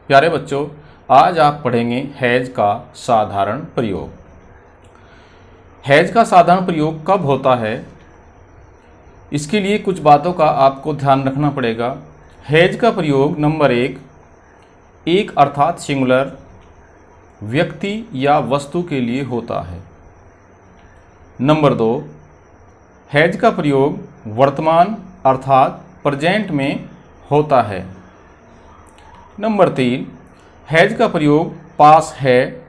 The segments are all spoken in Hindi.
प्यारे बच्चों, आज आप पढ़ेंगे हैज का साधारण प्रयोग। हैज का साधारण प्रयोग कब होता है, इसके लिए कुछ बातों का आपको ध्यान रखना पड़ेगा। हैज का प्रयोग नंबर एक अर्थात सिंगुलर व्यक्ति या वस्तु के लिए होता है। नंबर 2, हैज का प्रयोग वर्तमान अर्थात प्रेजेंट में होता है। नंबर 3, हैज का प्रयोग पास है,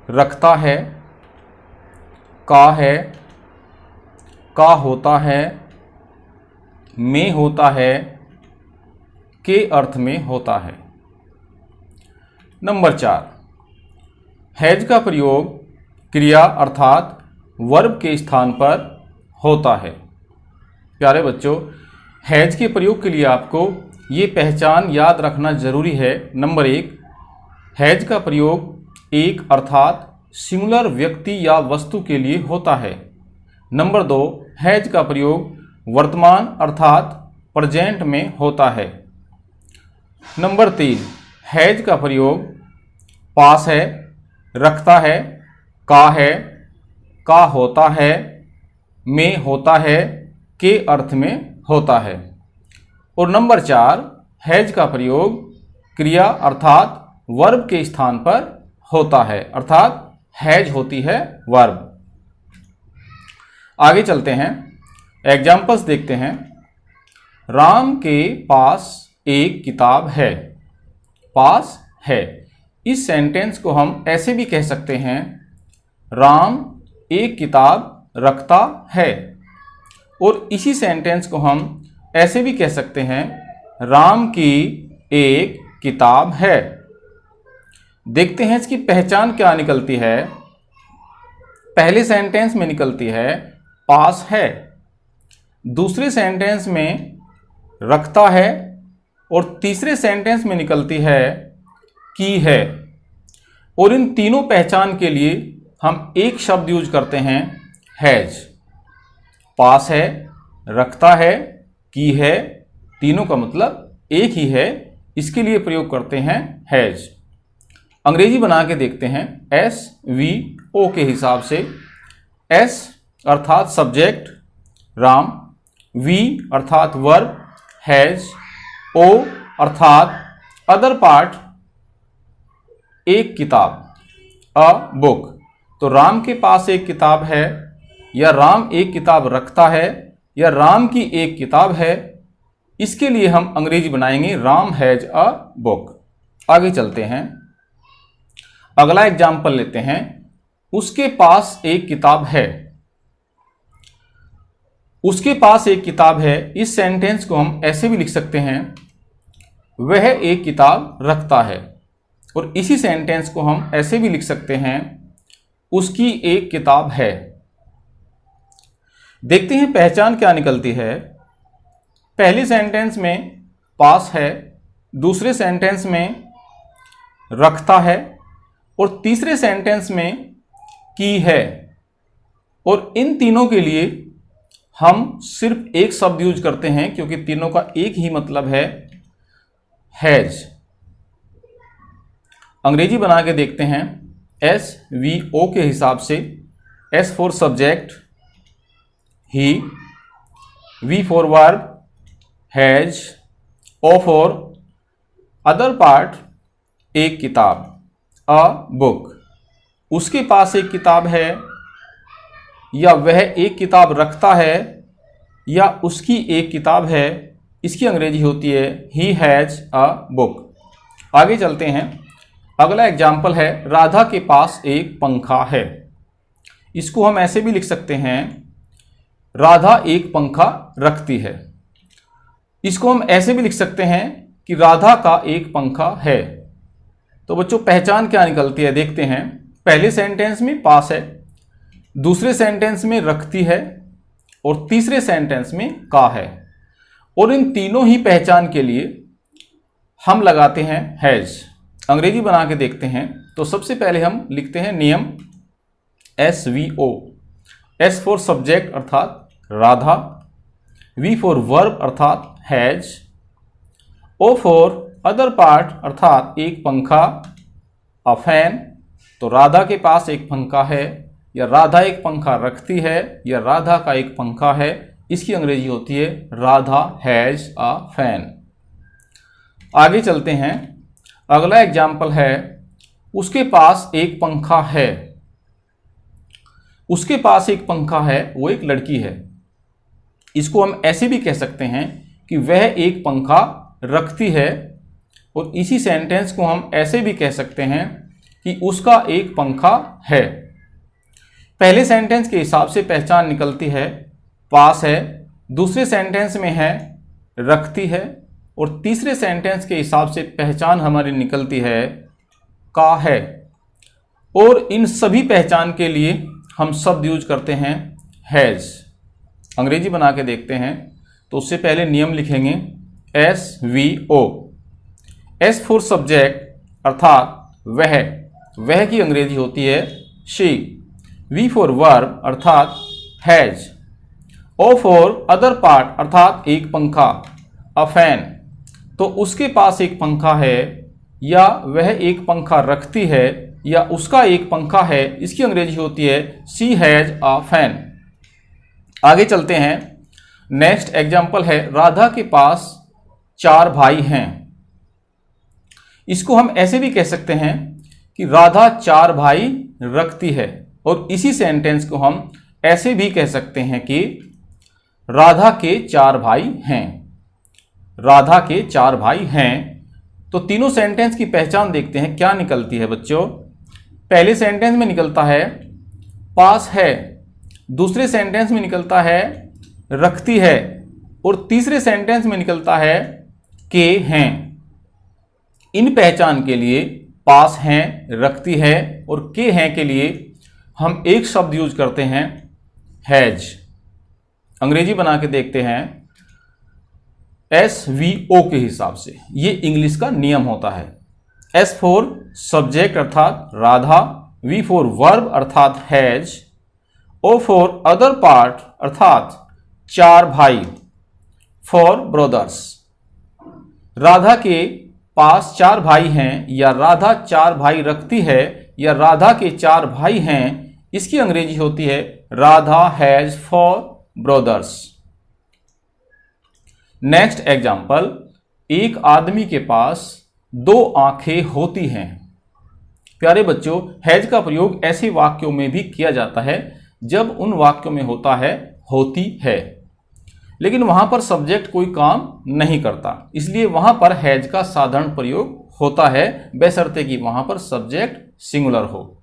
रखता है, का होता है, में होता है, के अर्थ में होता है। नंबर 4, हैज का प्रयोग क्रिया अर्थात वर्ब के स्थान पर होता है। प्यारे बच्चों, हैज के प्रयोग के लिए आपको ये पहचान याद रखना जरूरी है। नंबर 1, हैज का प्रयोग एक अर्थात सिंगुलर व्यक्ति या वस्तु के लिए होता है। नंबर 2, हैज का प्रयोग वर्तमान अर्थात प्रेजेंट में होता है। नंबर 3, हैज का प्रयोग पास है, रखता है, का होता है, में होता है, के अर्थ में होता है। और नंबर 4, हैज का प्रयोग क्रिया अर्थात वर्ब के स्थान पर होता है, अर्थात हैज होती है वर्ब। आगे चलते हैं, एग्जाम्पल्स देखते हैं। राम के पास एक किताब है। पास है, इस सेंटेंस को हम ऐसे भी कह सकते हैं, राम एक किताब रखता है। और इसी सेंटेंस को हम ऐसे भी कह सकते हैं, राम की एक किताब है। देखते हैं इसकी पहचान क्या निकलती है। पहले सेंटेंस में निकलती है पास है, दूसरे सेंटेंस में रखता है, और तीसरे सेंटेंस में निकलती है की है। और इन तीनों पहचान के लिए हम एक शब्द यूज करते हैं, हैज। पास है, रखता है, की है, तीनों का मतलब एक ही है, इसके लिए प्रयोग करते हैं हैज। अंग्रेजी बना के देखते हैं, SVO के हिसाब से। S अर्थात सब्जेक्ट राम, V अर्थात वर्ब हैज, O अर्थात अदर पार्ट एक किताब, अ बुक। तो राम के पास एक किताब है, या राम एक किताब रखता है, या राम की एक किताब है, इसके लिए हम अंग्रेजी बनाएंगे राम हैज अ बुक। आगे चलते हैं, अगला एग्जाम्पल लेते हैं, उसके पास एक किताब है। उसके पास एक किताब है, इस सेंटेंस को हम ऐसे भी लिख सकते हैं, वह एक किताब रखता है। और इसी सेंटेंस को हम ऐसे भी लिख सकते हैं, उसकी एक किताब है। देखते हैं पहचान क्या निकलती है। पहले सेंटेंस में पास है, दूसरे सेंटेंस में रखता है, और तीसरे सेंटेंस में की है। और इन तीनों के लिए हम सिर्फ एक शब्द यूज करते हैं, क्योंकि तीनों का एक ही मतलब है, हैज। अंग्रेजी बना के देखते हैं, SVO के हिसाब से। S for subject he, V for verb has, O for other part एक किताब, अ बुक। उसके पास एक किताब है, या वह एक किताब रखता है, या उसकी एक किताब है, इसकी अंग्रेजी होती है ही हैज अ बुक। आगे चलते हैं, अगला एग्जाम्पल है, राधा के पास एक पंखा है। इसको हम ऐसे भी लिख सकते हैं, राधा एक पंखा रखती है। इसको हम ऐसे भी लिख सकते हैं कि राधा का एक पंखा है। तो बच्चों पहचान क्या निकलती है, देखते हैं। पहले सेंटेंस में पास है, दूसरे सेंटेंस में रखती है, और तीसरे सेंटेंस में का है। और इन तीनों ही पहचान के लिए हम लगाते हैं हैज। अंग्रेजी बना के देखते हैं, तो सबसे पहले हम लिखते हैं नियम, SVO। S फॉर सब्जेक्ट अर्थात राधा, V फॉर वर्ब अर्थात has, O for other part अर्थात एक पंखा, अ फैन। तो राधा के पास एक पंखा है, या राधा एक पंखा रखती है, या राधा का एक पंखा है, इसकी अंग्रेजी होती है राधा हैज अ फैन। आगे चलते हैं। अगला एग्जाम्पल है उसके पास एक पंखा है। उसके पास एक पंखा है, वो एक लड़की है। इसको हम ऐसे भी कह सकते हैं कि वह एक पंखा रखती है, और इसी सेंटेंस को हम ऐसे भी कह सकते हैं कि उसका एक पंखा है। पहले सेंटेंस के हिसाब से पहचान निकलती है पास है, दूसरे सेंटेंस में है रखती है, और तीसरे सेंटेंस के हिसाब से पहचान हमारी निकलती है का है। और इन सभी पहचान के लिए हम शब्द यूज करते हैं हैज। अंग्रेजी बना के देखते हैं, तो उससे पहले नियम लिखेंगे SVO। S फॉर सब्जेक्ट अर्थात वह की अंग्रेजी होती है शी। V फॉर वर्ब अर्थात has. O for other part अर्थात एक पंखा, अ फैन। तो उसके पास एक पंखा है, या वह एक पंखा रखती है, या उसका एक पंखा है, इसकी अंग्रेजी होती है शी हैज अ फैन। आगे चलते हैं। नेक्स्ट एग्जाम्पल है राधा के पास 4 भाई हैं। इसको हम ऐसे भी कह सकते हैं कि राधा 4 भाई रखती है, और इसी सेंटेंस को हम ऐसे भी कह सकते हैं कि राधा के 4 भाई हैं। राधा के 4 भाई हैं। तो तीनों सेंटेंस की पहचान देखते हैं क्या निकलती है बच्चों। पहले सेंटेंस में निकलता है पास है, दूसरे सेंटेंस में निकलता है रखती है, और तीसरे सेंटेंस में निकलता है के हैं। इन पहचान के लिए पास हैं, रखती है और के हैं के लिए हम एक शब्द यूज करते हैं हैज। अंग्रेजी बना के देखते हैं SVO के हिसाब से। ये इंग्लिश का नियम होता है। S फॉर सब्जेक्ट अर्थात राधा, V फॉर वर्ब अर्थात has, O for other part अर्थात 4 भाई, फॉर ब्रदर्स। राधा के पास 4 भाई हैं, या राधा 4 भाई रखती है, या राधा के 4 भाई हैं, इसकी अंग्रेजी होती है Radha has 4 brothers. Next example, एक आदमी के पास 2 आंखें होती हैं। प्यारे बच्चों, हैज का प्रयोग ऐसे वाक्यों में भी किया जाता है जब उन वाक्यों में होता है होती है, लेकिन वहां पर सब्जेक्ट कोई काम नहीं करता, इसलिए वहां पर हैज का साधारण प्रयोग होता है, बशर्ते कि वहां पर सब्जेक्ट सिंगुलर हो।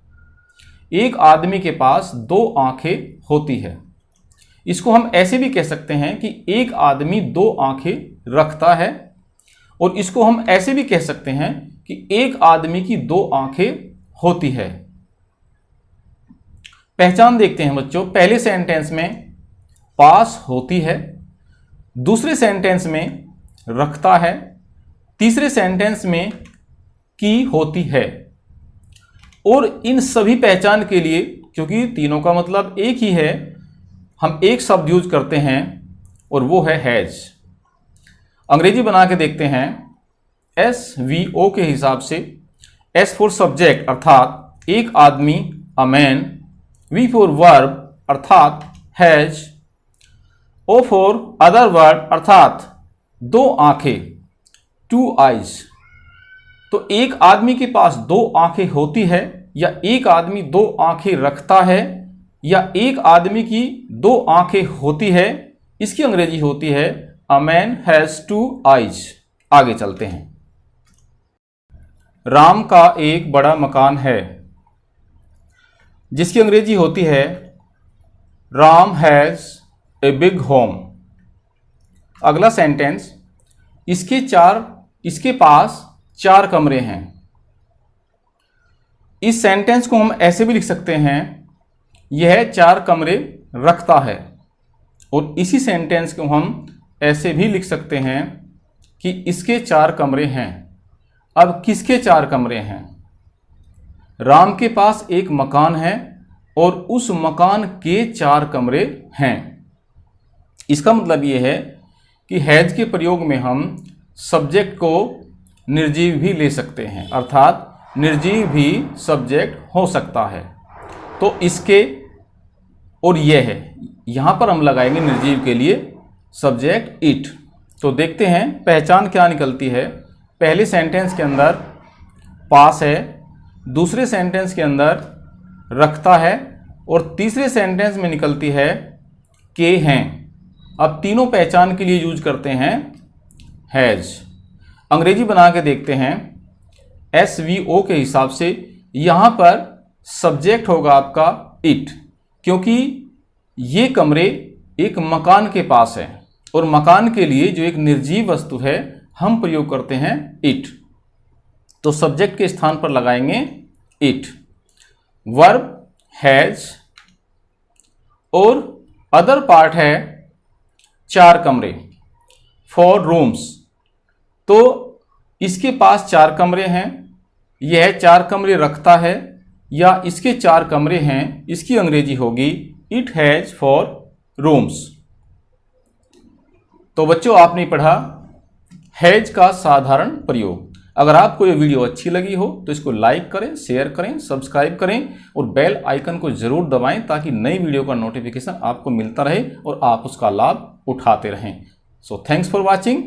एक आदमी के पास 2 आंखें होती है। इसको हम ऐसे भी कह सकते हैं कि एक आदमी 2 आंखें रखता है, और इसको हम ऐसे भी कह सकते हैं कि एक आदमी की 2 आंखें होती है। पहचान देखते हैं बच्चों। पहले सेंटेंस में पास होती है, दूसरे सेंटेंस में रखता है, तीसरे सेंटेंस में की होती है। और इन सभी पहचान के लिए, क्योंकि तीनों का मतलब एक ही है, हम एक शब्द यूज करते हैं, और वो है हैज। अंग्रेजी बना के देखते हैं SVO के हिसाब से। S फॉर सब्जेक्ट अर्थात एक आदमी, a man, V for verb अर्थात has, O for other word अर्थात 2 आंखें, 2 आइज। तो एक आदमी के पास 2 आंखें होती है, या एक आदमी 2 आंखें रखता है, या एक आदमी की 2 आंखें होती है, इसकी अंग्रेजी होती है अ मैन हैज 2 आइज। आगे चलते हैं। राम का एक बड़ा मकान है, जिसकी अंग्रेजी होती है Ram has a big home. अगला सेंटेंस, इसके पास 4 कमरे हैं। इस सेंटेंस को हम ऐसे भी लिख सकते हैं, यह 4 कमरे रखता है, और इसी सेंटेंस को हम ऐसे भी लिख सकते हैं कि इसके 4 कमरे हैं। अब किसके 4 कमरे हैं? राम के पास एक मकान है, और उस मकान के 4 कमरे हैं। इसका मतलब ये है कि हैज के प्रयोग में हम सब्जेक्ट को निर्जीव भी ले सकते हैं, अर्थात निर्जीव भी सब्जेक्ट हो सकता है। तो इसके और यह है, यहाँ पर हम लगाएंगे निर्जीव के लिए सब्जेक्ट इट। तो देखते हैं पहचान क्या निकलती है। पहले सेंटेंस के अंदर पास है, दूसरे सेंटेंस के अंदर रखता है और तीसरे सेंटेंस में निकलती है के हैं। अब तीनों पहचान के लिए यूज करते हैं हैज। अंग्रेजी बना के देखते हैं। SVO के हिसाब से यहाँ पर सब्जेक्ट होगा आपका इट, क्योंकि ये कमरे एक मकान के पास है और मकान के लिए जो एक निर्जीव वस्तु है हम प्रयोग करते हैं इट। तो सब्जेक्ट के स्थान पर लगाएंगे इट। वर्ब हैज और अदर पार्ट है 4 कमरे, 4 रूम्स। तो इसके पास 4 कमरे हैं, यह 4 कमरे रखता है या इसके 4 कमरे हैं, इसकी अंग्रेजी होगी इट हैज 4 रूम्स। तो बच्चों आपने पढ़ा हैज का साधारण प्रयोग। अगर आपको ये वीडियो अच्छी लगी हो तो इसको लाइक करें, शेयर करें, सब्सक्राइब करें और बेल आइकन को जरूर दबाएं ताकि नई वीडियो का नोटिफिकेशन आपको मिलता रहे और आप उसका लाभ उठाते रहें। So thanks for watching.